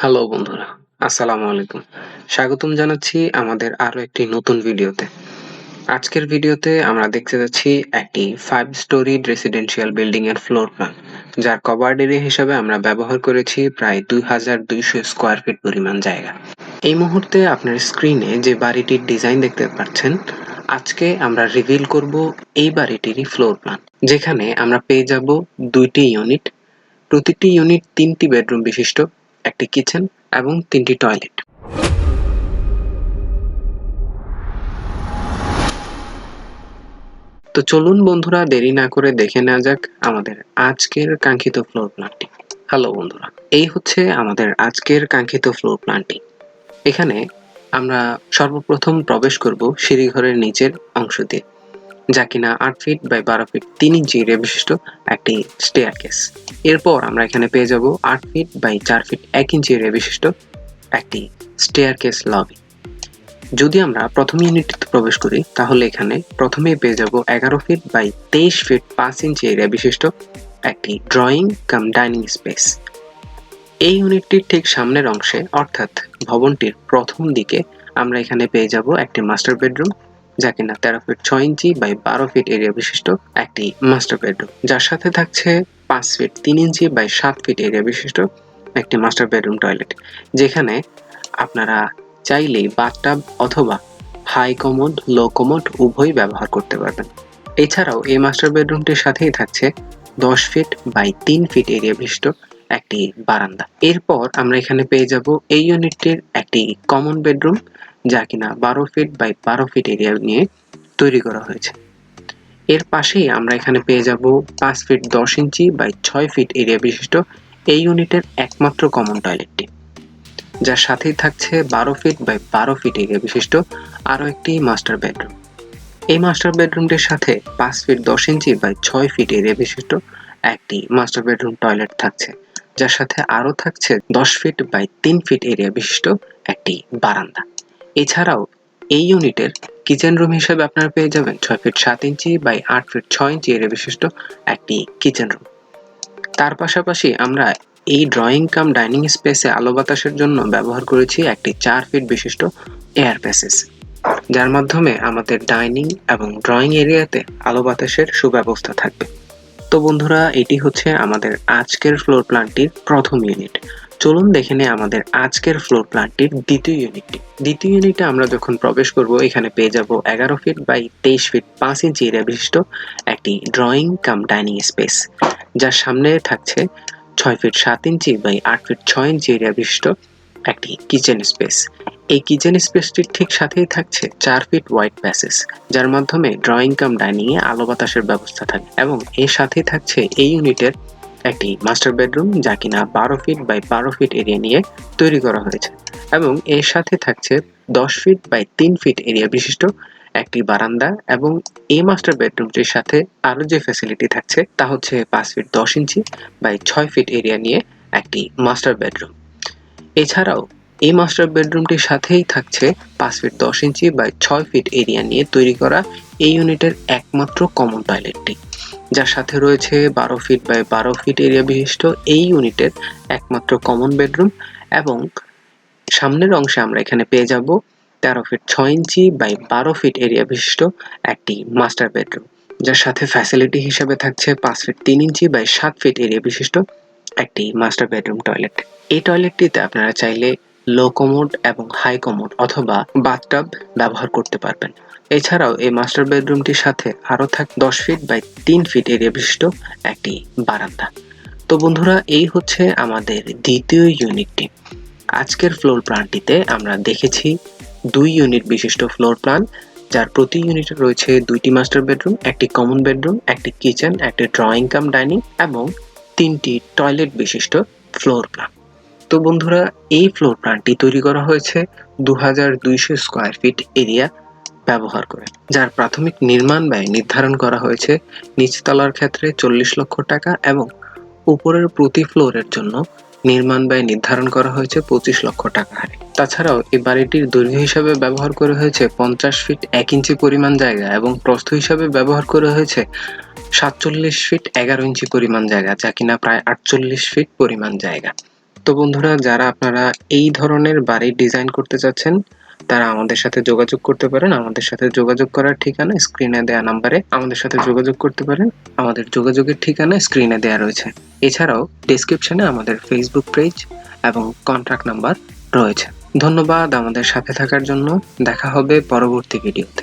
Hello বন্ধুরা, আসসালামু আলাইকুম। স্বাগতম জানাচ্ছি আমাদের আরো একটি নতুন ভিডিওতে। আজকের ভিডিওতে আমরা দেখতে যাচ্ছি একটি 5 স্টোরিড রেসিডেন্সিয়াল বিল্ডিং এর ফ্লোর প্ল্যান, যার কভার এরিয়া হিসাবে আমরা ব্যবহার করেছি প্রায় 2200 স্কয়ার ফিট পরিমাণ জায়গা। এই মুহূর্তে আপনার স্ক্রিনে যে বাড়িটির ডিজাইন দেখতে পাচ্ছেন, আজকে আমরা রিভিল করব এই বাড়িটিরই ফ্লোর প্ল্যান, যেখানে আমরা পেয়ে যাব 2টি ইউনিট। প্রতিটি ইউনিট 3টি বেডরুম বিশিষ্ট, একটি কিচেন এবং 3টি টয়লেট। তো চলুন বন্ধুরা, দেরি না করে দেখে নেওয়া যাক আমাদের আজকের কাঙ্ক্ষিত ফ্লোর প্ল্যানটি। হ্যালো বন্ধুরা, এই হচ্ছে আমাদের আজকের কাঙ্ক্ষিত ফ্লোর প্ল্যানটি। এখানে আমরা সর্বপ্রথম প্রবেশ করব সিঁড়িঘরের নিচের অংশ দিয়ে, যা কিনা 8 feet by 12 feet 3 inch area বিশিষ্ট একটি স্টেয়ারকেস। এরপর আমরা এখানে পেয়ে যাব 8 feet by 4 feet 1 inch area বিশিষ্ট একটি স্টেয়ারকেস লবি। যদি আমরা প্রথম ইউনিটটিতে প্রবেশ করি, তাহলে এখানে প্রথমেই পেয়ে যাব 11 feet by 23 feet 5 inch area বিশিষ্ট একটি ড্রয়িং কাম ডাইনিং স্পেস। এই ইউনিটটির ঠিক সামনের অংশে, অর্থাৎ ভবনটির প্রথম দিকে, আমরা এখানে পেয়ে যাব একটি মাস্টার বেডরুম, যা কিনা 13 feet 6 inch by 12 feet area বিশিষ্ট একটি মাস্টার বেডরুম, যার সাথে থাকছে 5 feet 3 inch by 7 feet area বিশিষ্ট একটি মাস্টার বেডরুম টয়লেট, যেখানে আপনারা চাইলেই বাথটাব অথবা হাই কমোড, লো কমোড উভয়ই ব্যবহার করতে পারবেন। এছাড়াও এই মাস্টার বেডরুমটির সাথেই থাকছে 10 ফিট বাই 3 ফিট এরিয়া বিশিষ্ট একটি বারান্দা। এরপর আমরা এখানে পেয়ে যাব এই ইউনিটটির একটি কমন বেডরুম, যা কিনা 12 ফিট বাই 12 ফিট এরিয়া নিয়ে তৈরি করা হয়েছে। এর পাশেই আমরা এখানে পেয়ে যাব 5 feet 10 inch by 6 feet area বিশিষ্ট এই ইউনিটের একমাত্র কমন টয়লেটটি, যার সাথেই থাকছে 12 ফিট বাই 12 ফিট এরিয়া বিশিষ্ট আরও একটি মাস্টার বেডরুম। এই মাস্টার বেডরুমটির সাথে 5 feet 10 inch by 6 feet area বিশিষ্ট একটি মাস্টার বেডরুম টয়লেট থাকছে, যার সাথে আরও থাকছে 10 ফিট বাই 3 ফিট এরিয়া বিশিষ্ট একটি বারান্দা। এছাড়াও এই ইউনিটের কিচেন রুম হিসেবে আপনারা পেয়ে যাবেন 6 feet 7 inch by 8 feet 6 inch area বিশিষ্ট একটি কিচেন রুম। তার পাশাপাশি আমরা এই ড্রয়িং কাম ডাইনিং স্পেসে আলো বাতাসের জন্য ব্যবহার করেছি একটি 4 ফিট বিশিষ্ট এয়ার প্যাসেজ, যার মাধ্যমে আমাদের ডাইনিং এবং ড্রয়িং এরিয়াতে আলো বাতাসের সুব্যবস্থা থাকবে। তো বন্ধুরা, এটি হচ্ছে আমাদের আজকের ফ্লোর প্ল্যানটির প্রথম ইউনিট। চলুন দেখে নেই আমাদের আজকের ফ্লোর প্ল্যানটির দ্বিতীয় ইউনিটটি। দ্বিতীয় ইউনিটে আমরা যখন প্রবেশ করব, এখানে পেয়ে যাব 11 feet by 23 feet 5 inch area বিশিষ্ট একটি ড্রয়িং কাম ডাইনিং স্পেস, যার সামনে থাকছে 6 feet 7 inch by 8 feet 6 inch area বিশিষ্ট একটি কিচেন স্পেস। এই কিচেন স্পেসটির ঠিক সাথেই থাকছে 4 ফিট ওয়াইড প্যাসেজ, যার মাধ্যমে ড্রয়িং কাম ডাইনিং এ আলো বাতাসের ব্যবস্থা থাকে, এবং এর সাথেই থাকছে এই ইউনিটের একটি মাস্টার বেডরুম, যা কিনা 12 ফিট বাই 12 ফিট এরিয়া নিয়ে তৈরি করা হয়েছে, এবং এর সাথে থাকছে 10 ফিট বাই 3 ফিট এরিয়া বিশিষ্ট একটি বারান্দা। এবং এই মাস্টার বেডরুমটির সাথে আরো যে ফ্যাসিলিটি থাকছে তা হচ্ছে 5 feet 10 inch by 6 feet area নিয়ে একটি মাস্টার বেডরুম। এছাড়াও এই মাস্টার বেডরুমটির সাথেই থাকছে 5 feet 10 inch by 6 feet area নিয়ে তৈরি করা এই ইউনিটের একমাত্র কমন টয়লেটটি, যার সাথে রয়েছে 12 ফিট বাই 12 ফিট এরিয়া বিশিষ্ট এই ইউনিটের একমাত্র কমন বেডরুম। এবং সামনের অংশে আমরা এখানে পেয়ে যাব 13 feet 6 inch by 12 feet area বিশিষ্ট একটি মাস্টার বেডরুম, যার সাথে ফ্যাসিলিটি হিসেবে থাকছে 5 feet 3 inch by 7 feet area বিশিষ্ট একটি মাস্টার বেডরুম টয়লেট। এই টয়লেটটিতে আপনারা চাইলে লো কমোড এবং হাই কমোড অথবা বাথটাব ব্যবহার করতে পারবেন। এছাড়াও এই মাস্টার বেডরুমটির সাথে আরো থাকে 10 ফিট বাই 3 ফিট এরিয়া বিশিষ্ট একটি বারান্দা। তো বন্ধুরা, এই হচ্ছে আমাদের দ্বিতীয় ইউনিটটি। আজকের ফ্লোর প্ল্যানটিতে আমরা দেখেছি 2 ইউনিট বিশিষ্ট ফ্লোর প্ল্যান, যার প্রতি ইউনিটে রয়েছে 2টি মাস্টার বেডরুম, একটি কমন বেডরুম, একটি কিচেন, একটি ড্রয়িং কাম ডাইনিং এবং 3টি টয়লেট বিশিষ্ট ফ্লোর প্ল্যান। তো বন্ধুরা, এই ফ্লোর প্ল্যানটি তৈরি করা হয়েছে 2200 স্কয়ার ফিট এরিয়া ব্যবহার করে, যার প্রাথমিক নির্মাণ ব্যয় নির্ধারণ করা হয়েছে নিচতলার ক্ষেত্রে 40 লক্ষ টাকা এবং উপরের প্রতি ফ্লোরের জন্য নির্মাণ ব্যয় নির্ধারণ করা হয়েছে 25 লক্ষ টাকা হারে। তাছাড়াও এই বাড়িটির দৈর্ঘ্য হিসাবে ব্যবহার করা হয়েছে 50 ফিট 1 ইঞ্চি পরিমাণ জায়গা এবং প্রস্থ হিসাবে ব্যবহার করা হয়েছে 47 ফিট 11 ইঞ্চি পরিমাণ জায়গা, যা কিনা প্রায় 48 ফিট পরিমাণ জায়গা। তো বন্ধুরা, যারা আপনারা এই ধরনের বাড়ির ডিজাইন করতে চাচ্ছেন তারা আমাদের সাথে যোগাযোগ করতে পারেন। আমাদের সাথে যোগাযোগ করার ঠিকানা স্ক্রিনে দেয়া নাম্বারে আমাদের সাথে যোগাযোগ করতে পারেন। আমাদের যোগাযোগের ঠিকানা স্ক্রিনে দেয়া রয়েছে। এছাড়াও ডেসক্রিপশনে আমাদের ফেসবুক পেজ এবং কন্টাক্ট নাম্বার রয়েছে। ধন্যবাদ আমাদের সাথে থাকার জন্য। দেখা হবে পরবর্তী ভিডিওতে।